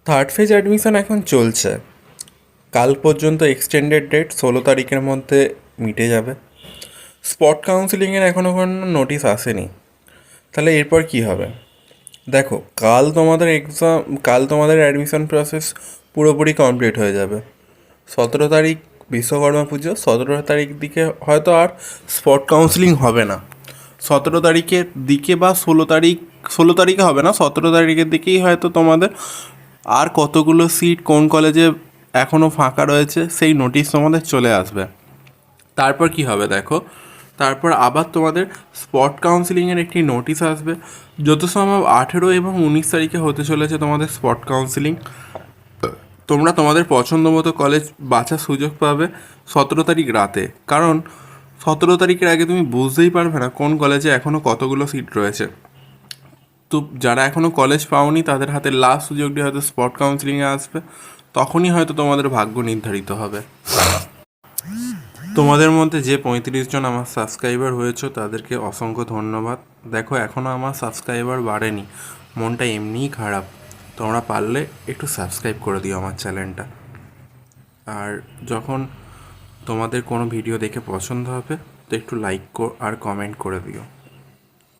Third phase admission এখন চলছে। কাল পর্যন্ত এক্সটেন্ডেড ডেট 16 তারিখের মধ্যে মিটে যাবে। স্পট কাউন্সিলিংয়ের এখনও কোনো নোটিশ আসেনি। তাহলে এরপর কি হবে? দেখো, কাল তোমাদের অ্যাডমিশন প্রসেস পুরোপুরি কমপ্লিট হয়ে যাবে। 17 তারিখ বিশ্বকর্মা পুজো, 17 তারিখ দিকে হয়তো আর স্পট কাউন্সিলিং হবে না। 17 তারিখের দিকে বা 16 তারিখে হবে না, 17 তারিখের দিকেই হয়তো তোমাদের আর কতগুলো সিট কোন কলেজে এখনও ফাঁকা রয়েছে সেই নোটিশ তোমাদের চলে আসবে। তারপর কি হবে দেখো, তারপর আবার তোমাদের স্পট কাউন্সিলিংয়ের একটি নোটিশ আসবে। যত সম্ভব 18 এবং 19 তারিখে হতে চলেছে তোমাদের স্পট কাউন্সিলিং। তোমরা তোমাদের পছন্দ মতো কলেজ বাছার সুযোগ পাবে 17 তারিখ রাতে। কারণ 17 তারিখের আগে তুমি বুঝতেই পারবে না কোন কলেজে এখনও কতগুলো সিট রয়েছে। তো যারা এখনও কলেজ পাওনি তাদের হাতে লাস্ট সুযোগটি হয়তো স্পট কাউন্সিলিংয়ে আসবে, তখনই হয়তো তোমাদের ভাগ্য নির্ধারিত হবে। তোমাদের মধ্যে যে 35 জন আমার সাবস্ক্রাইবার হয়েছে তাদেরকে অসংখ্য ধন্যবাদ। দেখো, এখনও আমার সাবস্ক্রাইবার বাড়েনি, মনটা এমনিই খারাপ। তোমরা পারলে একটু সাবস্ক্রাইব করে দিও আমার চ্যানেলটা। আর যখন তোমাদের কোনো ভিডিও দেখে পছন্দ হবে তো একটু লাইক আর কমেন্ট করে দিও।